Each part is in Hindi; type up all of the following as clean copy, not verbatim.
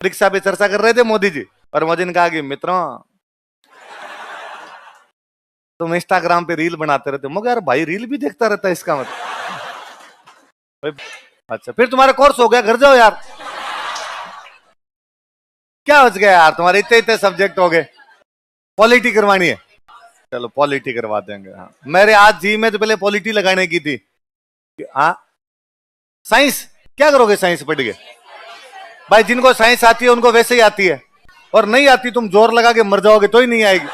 परीक्षा पे चर्चा कर रहे थे मोदी जी, और मोदी ने कहा कि मित्रों तुम इंस्टाग्राम पे रील बनाते रहते हो। मगर यार भाई रील भी देखता रहता है इसका मतलब। अच्छा फिर तुम्हारा कोर्स हो गया, घर जाओ यार। क्या बच गया यार, तुम्हारे इतने इतने सब्जेक्ट हो गए, पॉलिटी करवानी है, चलो पॉलिटी करवा देंगे। हाँ मेरे आज जी में तो पहले पॉलिटी लगाने की थी। हाँ साइंस क्या करोगे साइंस पढ़ के? भाई जिनको साइंस आती है उनको वैसे ही आती है, और नहीं आती तुम जोर लगा के मर जाओगे तो ही नहीं आएगी।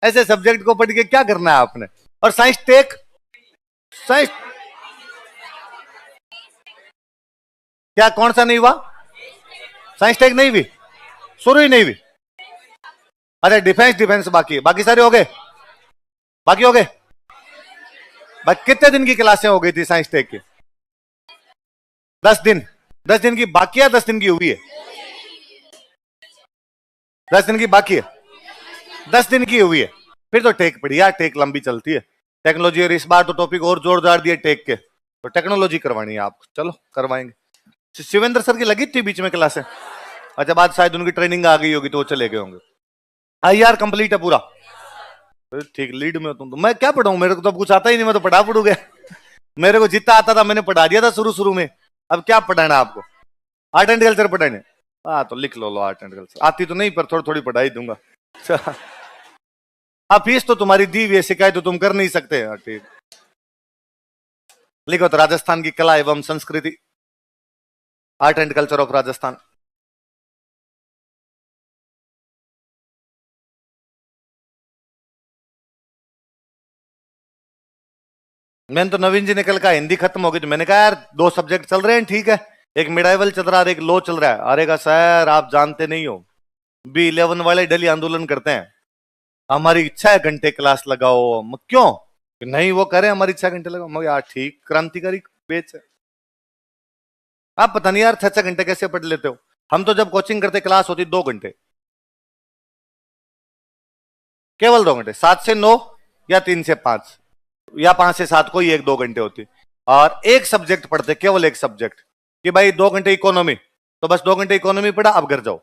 ऐसे सब्जेक्ट को पढ़ के क्या करना है आपने? और साइंस टेक, साइंस क्या कौन सा नहीं हुआ? साइंस टेक नहीं हुई, शुरू ही नहीं हुई। अरे डिफेंस डिफेंस बाकी है, बाकी सारे हो गए, बाकी हो गए। भाई कितने दिन की क्लासें हो गई थी साइंस टेक की? 10 दिन। 10 दिन की बाकी है, 10 दिन की हुई है? 10 दिन की बाकी है, 10 दिन की हुई है। फिर तो टेक बढ़िया, टेक लंबी चलती है टेक्नोलॉजी। और इस बार तो टॉपिक और जोरदार दिए टेक के, तो टेक्नोलॉजी करवानी है आपको, चलो करवाएंगे। शिवेंद्र सर की लगी थी बीच में क्लासें? अच्छा बाद शायद उनकी ट्रेनिंग आ गई होगी तो वो चले गए होंगे। IR कंप्लीट है पूरा? ठीक लीड में हो तुम तो। मैं क्या पढ़ाऊं, मेरे को तो कुछ आता ही नहीं, मैं तो पढ़ा पढ़ू गया। मेरे को जितना आता था मैंने पढ़ा दिया था शुरू शुरू में, अब क्या पढ़ाना आपको? आर्ट एंड कल्चर पढ़ाने? हाँ तो लिख लो आर्ट एंड कल्चर। आती तो नहीं पर थोड़ी थोड़ी पढ़ाई दूंगा। हाँ फीस तो तुम्हारी दी हुई है, शिकायत तो तुम कर नहीं सकते। हाँ ठीक, लिखो तो राजस्थान की कला एवं संस्कृति, art and culture of Rajasthan. मैंने तो नवीन जी ने कल कहा हिंदी खत्म हो गई, तो मैंने कहा यार 2 सब्जेक्ट चल रहे हैं ठीक है, एक मिडाइवल चल रहा है और एक लो चल रहा है। अरे का सर आप जानते नहीं हो, B11 वाले डेली आंदोलन करते हैं, हमारी इच्छा है घंटे क्लास लगाओ। क्यों नहीं वो करे, हमारी इच्छा घंटे लगाओ। मगर यार ठीक क्रांतिकारी बेच है। आप पता नहीं यार 6 6 घंटे कैसे पढ़ लेते हो। हम तो जब कोचिंग करते क्लास होती 2 घंटे, केवल 2 घंटे, 7 से 9 या 3 से 5 या 5 से 7, कोई 1 2 घंटे होती। और एक सब्जेक्ट पढ़ते, केवल एक सब्जेक्ट, कि भाई 2 घंटे इकोनॉमी, तो बस 2 घंटे इकोनॉमी पढ़ा, अब घर जाओ।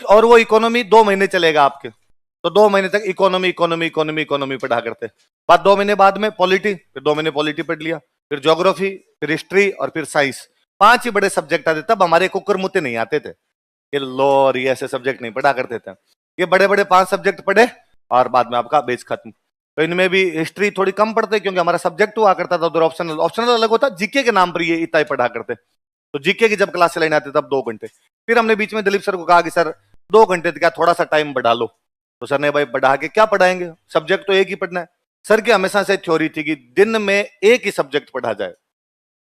और वो इकोनॉमी 2 महीने चलेगा आपके, तो 2 महीने तक इकोनॉमी इकोनॉमी इकोनॉमी इकोनॉमी पढ़ा करते। बाद 2 महीने बाद में पॉलिटी, फिर 2 महीने पॉलिटी पढ़ लिया, फिर ज्योग्राफी, फिर हिस्ट्री और फिर साइंस। 5 ही बड़े सब्जेक्ट आते, तब हमारे कुकर मुते नहीं आते थे, ये लॉ और ये ऐसे सब्जेक्ट नहीं पढ़ा करते थे। ये बड़े बड़े 5 सब्जेक्ट पढ़े और बाद में आपका बेच खत्म। तो इनमें भी हिस्ट्री थोड़ी कम पढ़ते क्योंकि हमारा सब्जेक्ट हुआ करता था उधर ऑप्शनल, ऑप्शनल अलग होता, जीके के नाम पर ये इतना ही पढ़ा करते। तो जीके की जब क्लास लेने आते तब 2 घंटे। फिर हमने बीच में दिलीप सर को कहा कि सर 2 घंटे क्या थोड़ा सा टाइम बढ़ा लो, तो सर ने भाई बढ़ा के क्या पढ़ाएंगे, सब्जेक्ट तो एक ही पढ़ना है। सर की हमेशा से थ्योरी थी कि दिन में एक ही सब्जेक्ट पढ़ा जाए,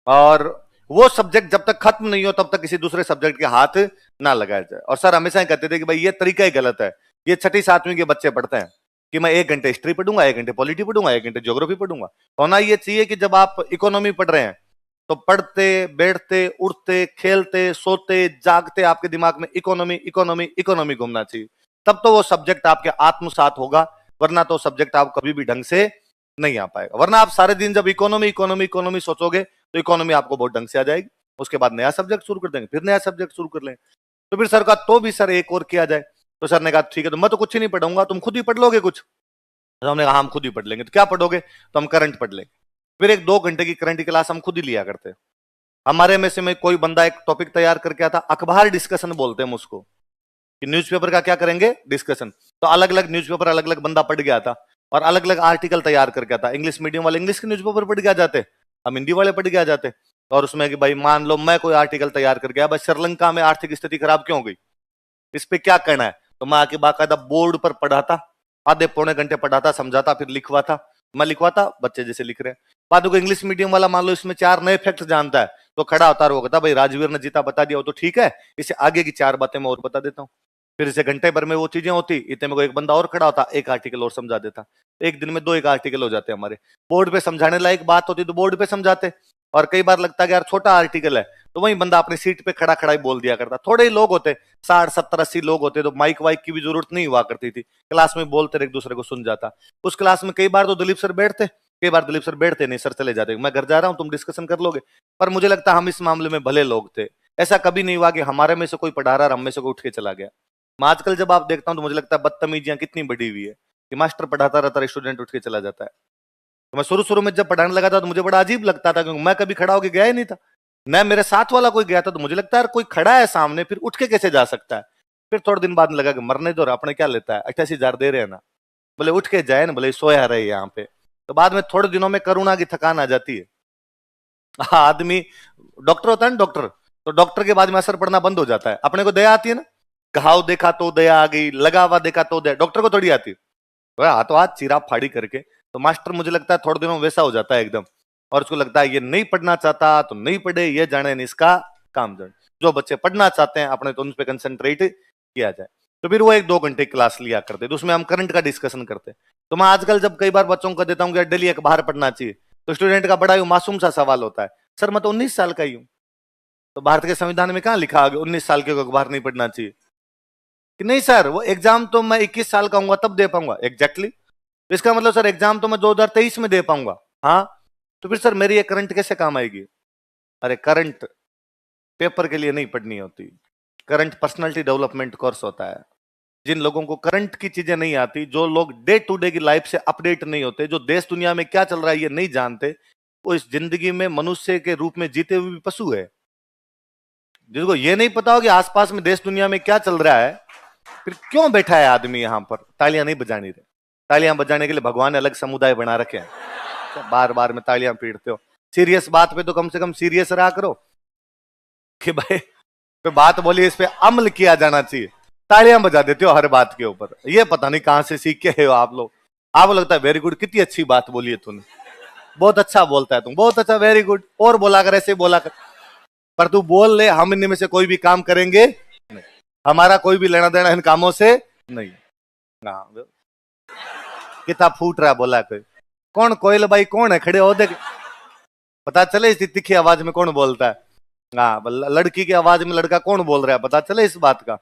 और वो सब्जेक्ट जब तक खत्म नहीं हो तब तक किसी दूसरे सब्जेक्ट के हाथ ना लगाया जाए। और सर हमेशा ही कहते थे कि भाई ये तरीका ही गलत है, ये 6ठी 7वीं के बच्चे पढ़ते हैं कि मैं 1 घंटे हिस्ट्री पढ़ूंगा, 1 घंटे पॉलिटी पढ़ूंगा, 1 घंटे ज्योग्राफी पढ़ूंगा। होना ये चाहिए कि जब आप इकोनॉमी पढ़ रहे हैं तो पढ़ते बैठते उठते खेलते सोते जागते आपके दिमाग में इकोनॉमी इकोनॉमी इकोनॉमी घूमना चाहिए, तब तो वो सब्जेक्ट आपके आत्मसात होगा, वरना तो सब्जेक्ट आप कभी भी ढंग से नहीं आ पाएगा। वरना आप सारे दिन जब इकोनॉमी इकोनॉमी इकोनॉमी सोचोगे तो इकोनॉमी आपको बहुत ढंग से आ जाएगी, उसके बाद नया सब्जेक्ट शुरू कर देंगे, फिर नया सब्जेक्ट शुरू कर लेंगे। तो फिर सर का तो भी सर एक और किया जाए, तो सर ने कहा ठीक है, तो मैं तो कुछ ही नहीं पढ़ूंगा, तुम खुद ही पढ़ लोगे कुछ? तो हमने कहा हम खुद ही पढ़ लेंगे। तो क्या पढ़ोगे? तो हम करंट पढ़ लेंगे। फिर एक 2 घंटे की करंट की क्लास हम खुद ही लिया करते। हमारे में से में कोई बंदा एक टॉपिक तैयार करके आता, अखबार डिस्कशन बोलते हैं उसको, कि न्यूज़पेपर का क्या करेंगे डिस्कशन। तो अलग अलग न्यूज़पेपर अलग अलग बंदा पढ़ गया था और अलग अलग आर्टिकल तैयार करके आता। इंग्लिश मीडियम वाले इंग्लिश के न्यूज़पेपर पढ़ के आ जाते, हम हिंदी वाले पढ़ के आ जाते। और उसमें कि भाई मान लो मैं कोई आर्टिकल तैयार कर गया, भाई श्रीलंका में आर्थिक स्थिति खराब क्यों हो गई, इस पे क्या करना है, तो मैं आके बाकायदा बोर्ड पर पढ़ाता, आधे पौने घंटे पढ़ाता, समझाता, फिर लिखवाता। मैं लिखवाता, बच्चे जैसे लिख रहे हैं। बाद में इंग्लिश मीडियम वाला मान लो इसमें 4 नए फैक्ट जानता है, तो खड़ा होता वो कहता भाई राजवीर ने जीता बता दिया, वो तो ठीक है, इसे आगे की 4 बातें मैं और बता देता हूँ। फिर इसे घंटे भर में वो चीजें होती, इतने में कोई एक बंदा और खड़ा होता, एक आर्टिकल और समझा देता। एक दिन में 2 एक आर्टिकल हो जाते हमारे। बोर्ड पे समझाने लायक बात होती तो बोर्ड पे समझाते, और कई बार लगता है कि यार छोटा आर्टिकल है, तो वही बंदा अपनी सीट पे खड़ा खड़ा ही बोल दिया करता। थोड़े ही लोग होते, 60 70 80 लोग होते, तो माइक वाइक की भी जरूरत नहीं हुआ करती थी, क्लास में बोलते एक दूसरे को सुन जाता। उस क्लास में कई बार तो दिलीप सर बैठते कई बार दिलीप सर बैठते नहीं, सर चले जाते, मैं घर जा रहा हूं, तुम डिस्कशन कर लोगे। पर मुझे लगता है हम इस मामले में भले लोग थे। ऐसा कभी नहीं हुआ कि हमारे में से कोई पढ़ा रहा और हम में से कोई उठ के चला गया। मैं आजकल जब आप देखता हूं तो मुझे लगता है बदतमीजियां कितनी बढ़ी हुई है कि मास्टर पढ़ाता रहता है, स्टूडेंट उठ के चला जाता है। तो मैं शुरू शुरू में जब पढ़ाने लगा था तो मुझे बड़ा अजीब लगता था, क्योंकि मैं कभी खड़ा होकर गया ही नहीं था, न मेरे साथ वाला कोई गया था। तो मुझे लगता है कोई खड़ा है सामने, फिर उठ के कैसे जा सकता है। फिर थोड़े दिन बाद लगा कि मरने दो, अपने क्या लेता है, 88,000 दे रहे हैं ना, बोले उठ के जाए ना, बोले सोया रहे यहाँ पे। तो बाद में थोड़े दिनों में करुणा की थकान आ जाती है। आदमी डॉक्टर होता है ना, डॉक्टर, तो डॉक्टर के बाद में असर पड़ना बंद हो जाता है। अपने को दया आती है ना, घाव देखा तो दया आ गई, लगा हुआ देखा तो दया, डॉक्टर को थोड़ी आती है। हाथों हाथ चीरा फाड़ी करके। तो मास्टर मुझे लगता है थोड़े दिनों में वैसा हो जाता है एकदम, और उसको लगता है ये नहीं पढ़ना चाहता तो नहीं पढ़े, ये जाने नहीं इसका काम जाने। जो बच्चे पढ़ना चाहते हैं अपने तो उन पर कंसंट्रेट किया जाए। तो फिर वो 1-2 घंटे क्लास लिया करते, तो उसमें हम करंट का डिस्कशन करते। तो मैं आजकल जब कई बार बच्चों को देता हूँ कि डेली एक बाहर पढ़ना चाहिए, तो स्टूडेंट का बड़ा ही मासूम सा सवाल होता है, सर मैं तो 19 साल का ही हूं, तो भारत के संविधान में कहां लिखा है 19 साल के को बाहर नहीं पढ़ना चाहिए? कि नहीं सर, वो एग्जाम तो मैं 21 साल का हूँ तब दे पाऊंगा। एग्जैक्टली, तो इसका मतलब सर एग्जाम तो मैं 2023 में दे पाऊंगा। हाँ, तो फिर सर मेरी ये करंट कैसे काम आएगी? अरे करंट पेपर के लिए नहीं पढ़नी होती, करंट पर्सनालिटी डेवलपमेंट कोर्स होता है। जिन लोगों को करंट की चीजें नहीं आती, जो लोग डे टू डे की लाइफ से अपडेट नहीं होते, जो देश दुनिया में क्या चल रहा है ये नहीं जानते, वो इस जिंदगी में मनुष्य के रूप में जीते हुए भी पशु है। जिसको ये नहीं पता हो कि आसपास में देश दुनिया में क्या चल रहा है, फिर क्यों बैठा है आदमी यहां पर? तालियां नहीं बजानी रहे। तालियां बजाने के लिए भगवान ने अलग समुदाय बना रखे हैं, बार बार में तालियां पीटते हो। सीरियस बात पे तो कम से कम सीरियस रहा करो कि भाई पे बात बोली, इस पे अमल किया जाना चाहिए। तालियां बजा देते हो हर बात के ऊपर, ये पता नहीं कहां से सीख के हो आप लोग। आपको लगता है वेरी गुड, कितनी अच्छी बात बोली है तूने, बहुत अच्छा बोलता है तुम, बहुत अच्छा, वेरी गुड, और बोला कर, ऐसे बोला कर। पर तू बोल ले, हम इनमें से कोई भी काम करेंगे नहीं, हमारा कोई भी लेना देना इन कामों से नहीं। कितना फूट रहा बोला कोई, कौन कोयल भाई कौन है, खड़े हो देख, पता चले इस तिखी आवाज में कौन बोलता है। हाँ, लड़की की आवाज में लड़का कौन बोल रहा है, पता चले इस बात का।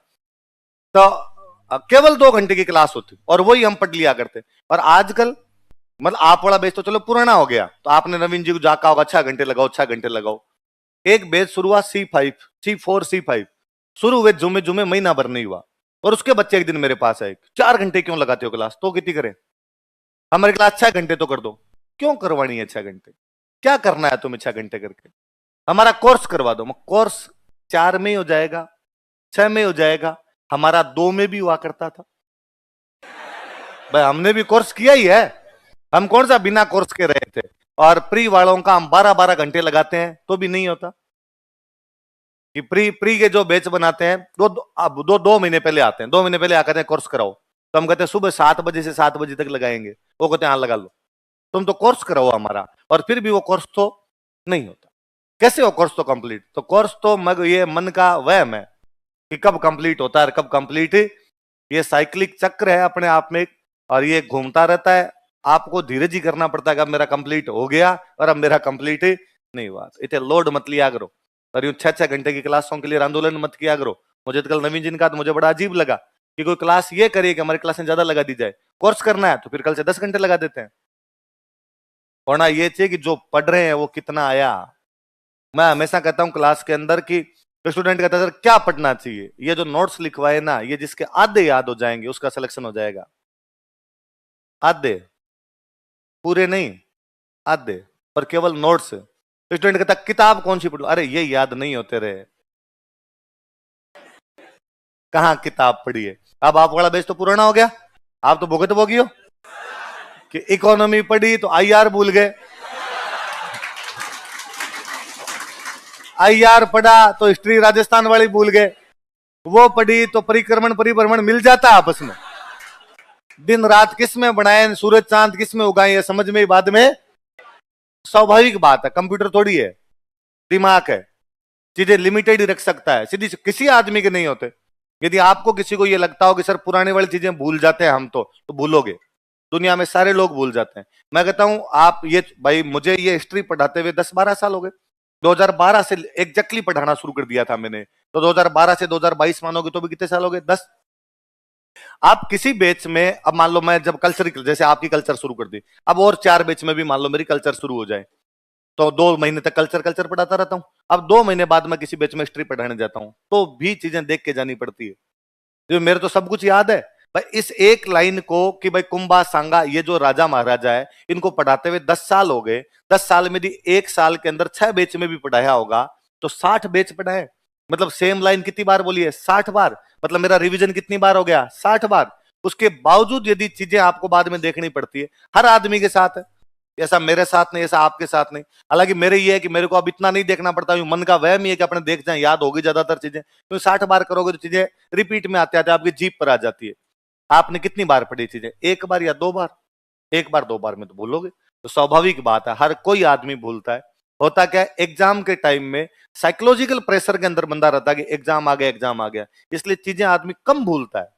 तो केवल 2 घंटे की क्लास होती और वही हम पढ़ लिया करते। और आजकल मतलब आप वाला बेच तो चलो पुराना हो गया, तो आपने नवीन जी को जाका होगा 6 घंटे लगाओ, 6 घंटे लगाओ। एक बेच शुरू हुआ C5, C4, C5 शुरू हुए, जुमे जुमे महीना भर नहीं हुआ, और उसके बच्चे एक दिन मेरे पास आए, 4 घंटे क्यों लगाते हो क्लास, तो कितनी करे, हमारी क्लास 6 घंटे तो कर दो। क्यों करवानी है 6 घंटे, क्या करना है तुम्हें 6 घंटे करके? हमारा कोर्स करवा दो। कोर्स 4 में ही हो जाएगा, 6 में हो जाएगा, हमारा 2 में भी हुआ करता था। भाई हमने भी कोर्स किया ही है, हम कौन सा बिना कोर्स के रहे थे। और प्री वालों का हम 12-12 घंटे लगाते हैं तो भी नहीं होता। कि प्री प्री के जो बैच बनाते हैं, दो महीने पहले आते हैं, 2 महीने पहले आकर कोर्स कराओ, तो हम कहते हैं सुबह 7 बजे से 7 बजे तक लगाएंगे, वो कहते हैं हाँ लगा लो, तुम तो कोर्स कराओ हमारा, और फिर भी वो कोर्स तो नहीं होता। कैसे हो कोर्स तो कंप्लीट? तो कोर्स तो ये मन का वहम है कि कब कंप्लीट होता है, कब कंप्लीट, ये साइक्लिक चक्र है अपने आप में, और ये घूमता रहता है। आपको धीरज ही करना पड़ता है कि अब मेरा कंप्लीट हो गया और अब मेरा कंप्लीट नहीं हुआ। इतने लोड मत लिया करो, और यूं 6-6 घंटे की क्लासों के लिए आंदोलन मत किया करो। मुझे तो कल नवीन जी ने कहा तो मुझे बड़ा अजीब लगा कि कोई क्लास ये करिए कि हमारी क्लास में ज्यादा लगा दी जाए, कोर्स करना है तो फिर कल से 10 घंटे लगा देते हैं। होना ये चाहिए कि जो पढ़ रहे हैं वो कितना आया। मैं हमेशा कहता हूं क्लास के अंदर कि स्टूडेंट कहता है सर क्या पढ़ना चाहिए, ये जो नोट्स लिखवाए ना, ये जिसके आधे याद हो जाएंगे उसका सिलेक्शन हो जाएगा। आधे, पूरे नहीं, आधे, और केवल नोट्स। स्टूडेंट कहता किताब कौन सी पढ़ू, अरे ये याद नहीं होते रहे, कहां किताब पढ़ी है। अब आप वाला बेच तो पुराना हो गया, आप तो भुगत भोगी हो कि इकोनॉमी पढ़ी तो IR भूल गए, IR पढ़ा तो हिस्ट्री राजस्थान वाली भूल गए, वो पढ़ी तो परिक्रमण परिभ्रमण मिल जाता आपस में। दिन रात किस में बनाए, सूरज चांद किस में उगाए, ये समझ में बाद में। स्वाभाविक बात है, कंप्यूटर थोड़ी है, दिमाग है, चीजें लिमिटेड ही रख सकता है, सीधी किसी आदमी के नहीं होते। यदि आपको किसी को ये लगता हो कि सर पुराने वाली चीजें भूल जाते हैं हम, तो भूलोगे। दुनिया में सारे लोग भूल जाते हैं। मैं कहता हूं आप ये, भाई मुझे ये हिस्ट्री पढ़ाते हुए 10-12 साल हो गए, 2012 से एग्जैक्टली पढ़ाना शुरू कर दिया था मैंने, तो 2012 से 2022 मानोगे तो भी कितने साल हो गए? 10। आप किसी बैच में, अब मान लो मैं जब कल्चर, जैसे आपकी कल्चर शुरू कर दी, अब और 4 बैच में भी मान लो मेरी कल्चर शुरू हो जाए, तो 2 महीने तक कल्चर कल्चर पढ़ाता रहता हूं। अब 2 महीने बाद मैं किसी बैच में हिस्ट्री पढ़ाने जाता हूं, तो भी चीजें देख के जानी पड़ती है। जो मेरे तो सब कुछ याद है भाई, इस एक लाइन को कि भाई कुंभा सांगा, ये जो राजा महाराजा है, इनको पढ़ाते हुए 10 साल हो गए। 10 साल में यदि 1 साल के अंदर 6 बैच में भी पढ़ाया होगा, तो 60 बैच पढ़ाए। मतलब सेम लाइन कितनी बार बोली है? 60 बार। मतलब मेरा रिवीजन कितनी बार हो गया? 60 बार। उसके बावजूद यदि चीजें आपको बाद में देखनी पड़ती है, हर आदमी के साथ है, ऐसा मेरे साथ नहीं, ऐसा आपके साथ नहीं। हालांकि मेरे ये है कि मेरे को अब इतना नहीं देखना पड़ता, मन का वहम ही है कि अपने देख जाए, याद होगी ज्यादातर चीजें, क्योंकि 60 बार करोगे तो चीजें रिपीट में आते आते आपकी जीप पर आ जाती है। आपने कितनी बार पढ़ी चीजें? 1 बार या 2 बार? 1 बार 2 बार में तो भूलोगे। तो स्वाभाविक बात है, हर कोई आदमी भूलता है। होता क्या है, एग्जाम के टाइम में साइकोलॉजिकल प्रेशर के अंदर बंदा रहता है कि एग्जाम आ गया, एग्जाम आ गया, इसलिए चीजें आदमी कम भूलता है।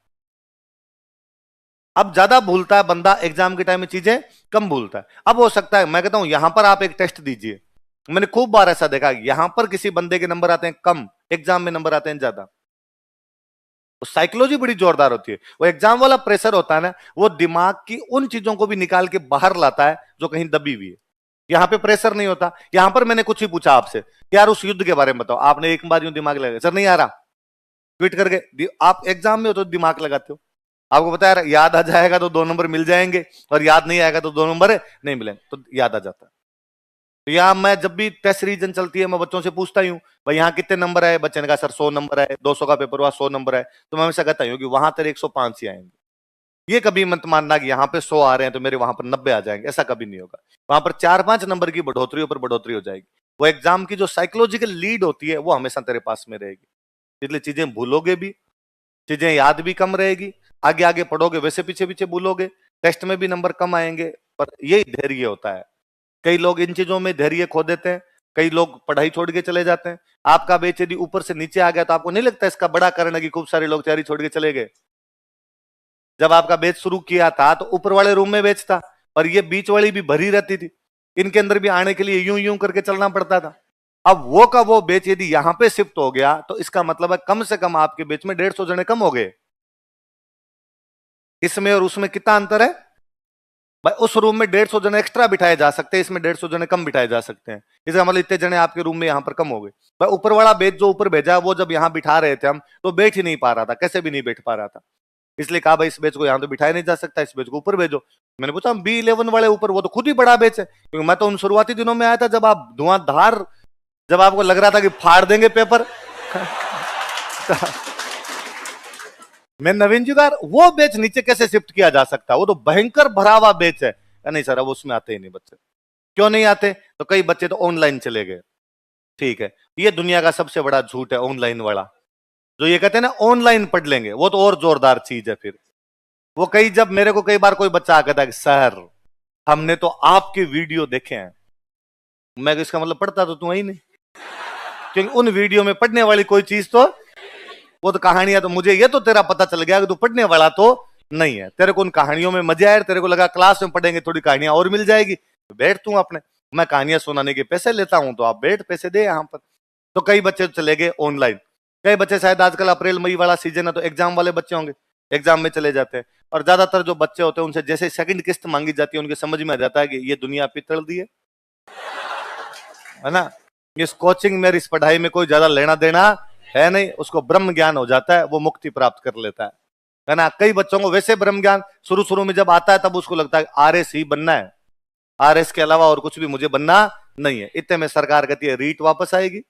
अब ज्यादा भूलता है बंदा एग्जाम के टाइम में, चीजें कम भूलता है। अब हो सकता है, मैं कहता हूं यहां पर आप एक टेस्ट दीजिए, मैंने खूब बार ऐसा देखा, यहां पर किसी बंदे के नंबर आते हैं कम, एग्जाम में नंबर आते हैं ज्यादा। वो साइकोलॉजी बड़ी जोरदार होती है। वो एग्जाम वाला प्रेशर होता है ना, वो दिमाग की उन चीजों को भी निकाल के बाहर लाता है जो कहीं दबी हुई है। यहां पे प्रेशर नहीं होता। यहां पर मैंने कुछ ही पूछा आपसे, यार उस युद्ध के बारे में बताओ, आपने एक बार यूं दिमाग लगा, सर नहीं आ रहा, ट्वीट करके। आप एग्जाम में हो तो दिमाग लगाते हो, आपको पता है याद आ जाएगा तो 2 नंबर मिल जाएंगे, और याद नहीं आएगा तो 2 नंबर नहीं मिलेंगे, तो याद आ जाता है। तो यहाँ मैं जब भी टेस्ट रीजन चलती है, मैं बच्चों से पूछता ही हूँ, भाई यहाँ कितने नंबर आए? बच्चे ने कहा सर 100 नंबर आए, 200 का पेपर हुआ, 100 नंबर आए। तो मैं हमेशा कहता हूँ कि वहां तेरे 105 ही आएंगे। ये कभी मत मानना कि यहाँ पे 100 आ रहे हैं तो मेरे वहां पर 90 आ जाएंगे, ऐसा कभी नहीं होगा। वहां पर 4-5 नंबर की बढ़ोतरी ऊपर बढ़ोतरी हो जाएगी। वो एग्जाम की जो साइकोलॉजिकल लीड होती है वो हमेशा तेरे पास में रहेगी, इसलिए चीजें भूलोगे भी, चीजें याद भी कम रहेगी। आगे आगे पढ़ोगे वैसे पीछे पीछे भूलोगे, टेस्ट में भी नंबर कम आएंगे। पर यही धैर्य होता है। कई लोग इन चीजों में धैर्य खो देते हैं, कई लोग पढ़ाई छोड़ के चले जाते हैं। आपका बेच यदि ऊपर से नीचे आ गया तो आपको नहीं लगता इसका बड़ा कारण है कि खूब सारे लोग तैयारी छोड़ के चले गए? जब आपका बेच शुरू किया था तो ऊपर वाले रूम में बेच था, और ये बीच वाली भी भरी रहती थी, इनके अंदर भी आने के लिए यूं यूं करके चलना पड़ता था। अब वो का वो बेच यदि यहां पे शिफ्ट हो गया तो इसका मतलब है कम से कम आपके बेच में 150 जने कम हो गए। इसमें और उसमें कितना अंतर है भाई? उस रूम में 150 जने एक्स्ट्रा बिठाए जा सकते हैं, इसमें 150 जने कम बिठाए जा सकते हैं। इसका मतलब इतने जने आपके रूम में यहां पर कम हो गए। भाई ऊपर वाला बेच जो ऊपर भेजा, वो जब यहां बिठा रहे थे हम, तो बैठ ही नहीं पा रहा था, कैसे भी नहीं बैठ पा रहा था। इसलिए कहा भाई इस बेच को यहां तो बिठाया नहीं जा सकता, इस बेच को ऊपर भेजो। मैंने पूछा B11 वाले ऊपर, वो तो खुद ही बड़ा बेच है, क्योंकि मैं तो उन शुरुआती दिनों में आया था जब आप धुआंधार, जब आपको लग रहा था कि फाड़ देंगे पेपर। मैं नवीन जुगार, वो बेच नीचे कैसे शिफ्ट किया जा सकता है? वो तो भयंकर भरा हुआ बेच है। नहीं सर अब उसमें आते ही नहीं बच्चे। क्यों नहीं आते? तो कई बच्चे तो ऑनलाइन चले गए। ठीक है, ये दुनिया का सबसे बड़ा झूठ है ऑनलाइन वाला। जो ये कहते हैं ना ऑनलाइन पढ़ लेंगे, वो तो और जोरदार चीज है फिर। वो कई, जब मेरे को कई बार कोई बच्चा आ कहता है कि सर हमने तो आपके वीडियो देखे हैं, मैं इसका मतलब पढ़ता तो तू ही नहीं, क्योंकि उन वीडियो में पढ़ने वाली कोई चीज तो, वो तो कहानियां, तो मुझे ये तो तेरा पता चल गया कि तू पढ़ने वाला तो नहीं है, तेरे को उन कहानियों में मजा आया, तेरे को लगा क्लास में पढ़ेंगे थोड़ी कहानियां और मिल जाएगी, बैठ तू अपने, मैं कहानियां सुनाने के पैसे लेता हूं तो आप बैठ पैसे दे यहाँ पर। तो कई बच्चे चले गए ऑनलाइन। कई बच्चे शायद आजकल अप्रैल मई वाला सीजन है तो एग्जाम वाले बच्चे होंगे, एग्जाम में चले जाते हैं। और ज्यादातर जो बच्चे होते हैं उनसे जैसे सेकंड किस्त मांगी जाती है, उनके समझ में आ जाता है कि ये दुनिया पितल दी है ना, इस कोचिंग में, इस पढ़ाई में कोई ज्यादा लेना देना है नहीं, उसको ब्रह्म ज्ञान हो जाता है, वो मुक्ति प्राप्त कर लेता है ना। कई बच्चों को वैसे ब्रह्म ज्ञान शुरू शुरू में जब आता है तब उसको लगता है RS ही बनना है, RS के अलावा और कुछ भी मुझे बनना नहीं है। इतने में सरकार कहती है रीट वापस आएगी,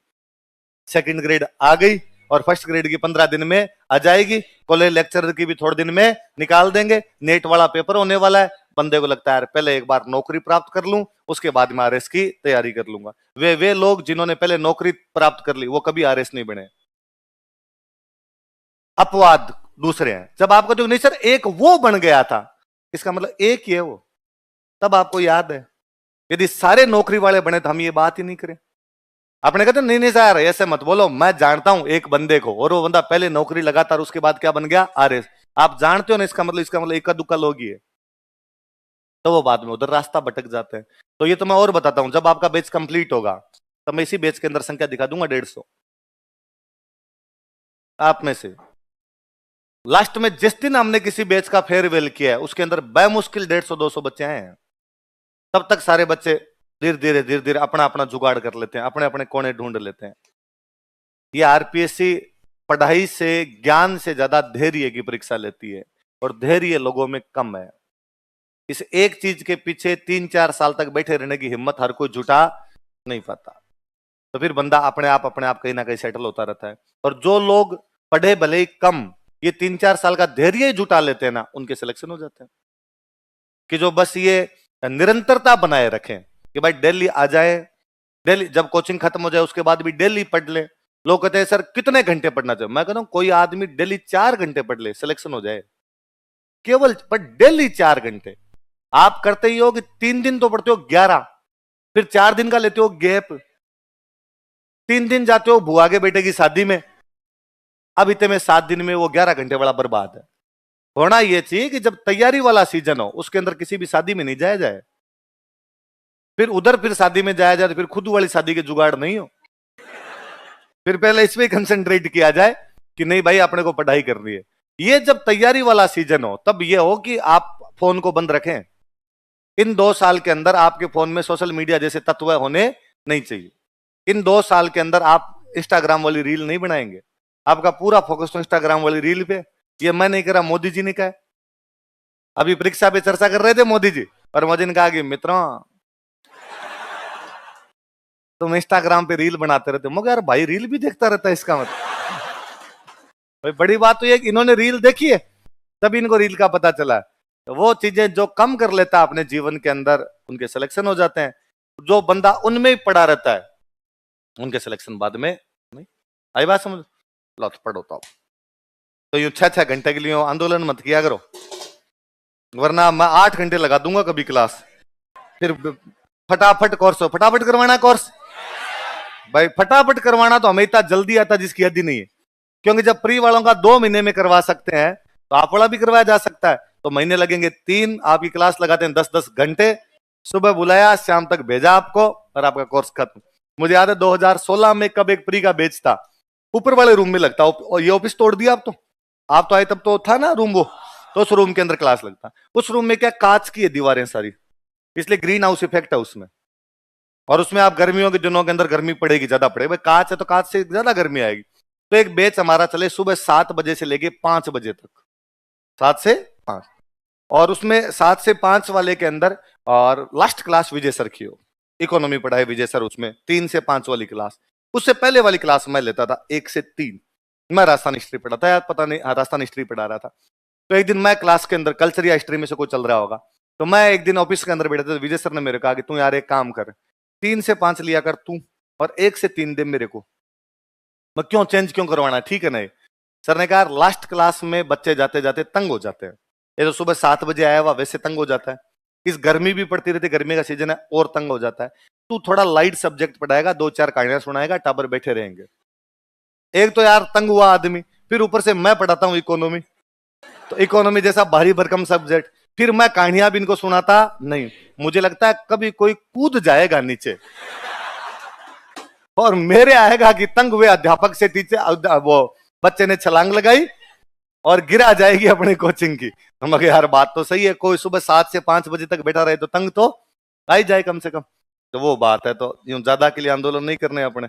सेकंड ग्रेड आ गई, और फर्स्ट ग्रेड की 15 दिन में आ जाएगी, कॉलेज लेक्चरर की भी थोड़े दिन में निकाल देंगे, नेट वाला पेपर होने वाला है। बंदे को लगता है पहले एक बार नौकरी प्राप्त कर लूं, उसके बाद में RS की तैयारी कर लूंगा। वे लोग जिन्होंने पहले नौकरी प्राप्त कर ली वो कभी RS नहीं बने। अपवाद दूसरे हैं। जब आपको जो नहीं सर एक वो बन गया था, इसका मतलब एक ही है वो, तब आपको याद है। यदि सारे नौकरी वाले बने तो हम ये बात ही नहीं करें। आपने कहते नहीं नहीं सर ऐसे मत बोलो, मैं जानता हूं एक बंदे को, और वो बंदा पहले नौकरी लगातार, उसके बाद क्या बन गया RS। आप जानते हो ना, इसका मतलब इक्का दुक्का लोग ही है, तो वो बाद में उधर रास्ता भटक जाते हैं। तो ये तो मैं और बताता हूं, जब आपका बैच कंप्लीट होगा तब मैं इसी बैच के अंदर संख्या दिखा दूंगा 150 आप में से। लास्ट में जिस दिन हमने किसी बैच का फेयरवेल किया है उसके अंदर बेमुश्किल 150-200 बच्चे आए हैं। तब तक सारे बच्चे धीरे धीरे अपना अपना जुगाड़ कर लेते हैं, अपने अपने कोने ढूंढ लेते हैं। ये आरपीएससी पढ़ाई से, ज्ञान से ज्यादा धैर्य की परीक्षा लेती है, और धैर्य लोगों में कम है। इस एक चीज के पीछे 3-4 साल तक बैठे रहने की हिम्मत हर कोई जुटा नहीं पाता, तो फिर बंदा अपने आप कहीं ना कहीं सेटल होता रहता है। और जो लोग पढ़े भले ही कम, ये 3-4 साल का धैर्य जुटा लेते हैं ना, उनके सिलेक्शन हो जाते हैं। कि जो बस ये निरंतरता बनाए रखें कि भाई डेली आ जाए, डेली जब कोचिंग खत्म हो जाए उसके बाद भी डेली पढ़ ले। लोग कहते हैं सर कितने घंटे पढ़ना चाहिए, मैं कहता हूं कोई आदमी डेली 4 घंटे पढ़ ले, सिलेक्शन हो जाए। केवल पर डेली 4 घंटे। आप करते ही हो कि 3 दिन तो पढ़ते हो 11, फिर 4 दिन का लेते हो गैप, 3 दिन जाते हो बुआ के बेटे की शादी में, अब इतने में 7 दिन में वो 11 घंटे बड़ा बर्बाद है। होना यह चाहिए कि जब तैयारी वाला सीजन हो उसके अंदर किसी भी शादी में नहीं जाया जाए, फिर शादी में जाया जाए तो फिर खुद वाली शादी के जुगाड़ नहीं हो। फिर पहले इस पे कंसंट्रेट किया जाए कि नहीं भाई अपने को पढ़ाई करनी है। ये जब तैयारी वाला सीजन हो तब ये हो कि आप फोन को बंद रखें। इन 2 साल के अंदर आपके फोन में सोशल मीडिया जैसे तत्व होने नहीं चाहिए। इन 2 साल के अंदर आप इंस्टाग्राम वाली रील नहीं बनाएंगे, आपका पूरा फोकस तो इंस्टाग्राम वाली रील पे। ये मैं नहीं करा, मोदी जी ने कहा। अभी परीक्षा पे चर्चा कर रहे थे मोदी जी, और मोदी ने कहा कि मित्रों तुम इंस्टाग्राम पे रील बनाते रहते हो। मगर यार भाई रील भी देखता रहता है, इसका मतलब भाई बड़ी बात तो ये कि इन्होंने रील देखी है तभी इनको रील का पता चला। तो वो चीजें जो कम कर लेता है अपने जीवन के अंदर, उनके सिलेक्शन हो जाते हैं। जो बंदा उनमें ही पड़ा रहता है उनके सिलेक्शन बाद में नहीं। आई बात समझ लो, तो पढ़ो तो यूं 6-6 घंटे के लिए आंदोलन मत किया करो, वरना मैं 8 घंटे लगा दूंगा कभी क्लास। फिर फटाफट कोर्स हो, फटाफट करवाना कोर्स भाई, फटाफट करवाना तो हमें इतना जल्दी आता जिसकी हद ही नहीं है। क्योंकि जब प्री वालों का 2 महीने में करवा सकते हैं तो आप वाला भी करवाया जा सकता है। तो महीने लगेंगे 3, आपकी क्लास लगाते हैं 10-10 घंटे, सुबह बुलाया शाम तक भेजा आपको और आपका कोर्स खत्म। मुझे याद है 2016 में कब एक प्री का बैच था, ऊपर वाले रूम में लगता, और ये ऑफिस तोड़ दिया। आप तो आए तब तो था ना रूम, वो तो उस रूम के अंदर क्लास लगता। उस रूम में क्या कांच की है दीवारें सारी, इसलिए ग्रीन हाउस इफेक्ट है उसमें, और उसमें आप गर्मियों के दिनों के अंदर गर्मी पड़ेगी, ज्यादा पड़ेगी। भाई कांच है तो कांच से ज्यादा गर्मी आएगी। तो एक बैच हमारा चले सुबह 7 बजे से लेके 5 बजे तक, 7 से 5, और उसमें 7 से 5 वाले के अंदर और लास्ट क्लास विजय सर की हो, इकोनॉमी पढ़ाए विजय सर, उसमें 3 से 5 वाली क्लास। उससे पहले वाली क्लास मैं लेता था 1 से 3, मैं राजस्थान हिस्ट्री पढ़ा था, यार पता नहीं, राजस्थान हिस्ट्री पढ़ा रहा था। तो एक दिन मैं क्लास के अंदर कल्चर या हिस्ट्री में से कोई चल रहा होगा, तो मैं एक दिन ऑफिस के अंदर बैठा था, तो विजय सर ने मेरे कहा कि तू यार एक काम कर, 3 से 5 लिया कर तू, और 1 से 3 दे मेरे को। मैं क्यों चेंज क्यों करवाना, ठीक है नहीं। सर ने कहा लास्ट क्लास में बच्चे जाते जाते तंग हो जाते हैं, ये तो सुबह 7 बजे आया हुआ वैसे तंग हो जाता है, इस गर्मी भी पड़ती रहती, गर्मी का सीजन है और तंग हो जाता है। तू थोड़ा लाइट सब्जेक्ट पढ़ाएगा, 2-4 कहानियां सुनाएगा, टाबर बैठे रहेंगे। एक तो यार तंग हुआ आदमी, फिर ऊपर से मैं पढ़ाता हूँ इकोनॉमी, तो इकोनॉमी जैसा भारी भरकम सब्जेक्ट, फिर मैं कहानियां भी इनको सुनाता नहीं। मुझे लगता है कभी कोई कूद जाएगा नीचे और मेरे आएगा कि तंग हुए अध्यापक से टीचर, वो बच्चे ने छलांग लगाई और गिरा जाएगी अपनी कोचिंग की। हम कहे यार बात तो सही है, कोई सुबह 7 से 5 बजे तक बैठा रहे तो तंग तो आ ही जाए कम से कम। तो वो बात है, तो यूं ज्यादा के लिए आंदोलन नहीं करने अपने।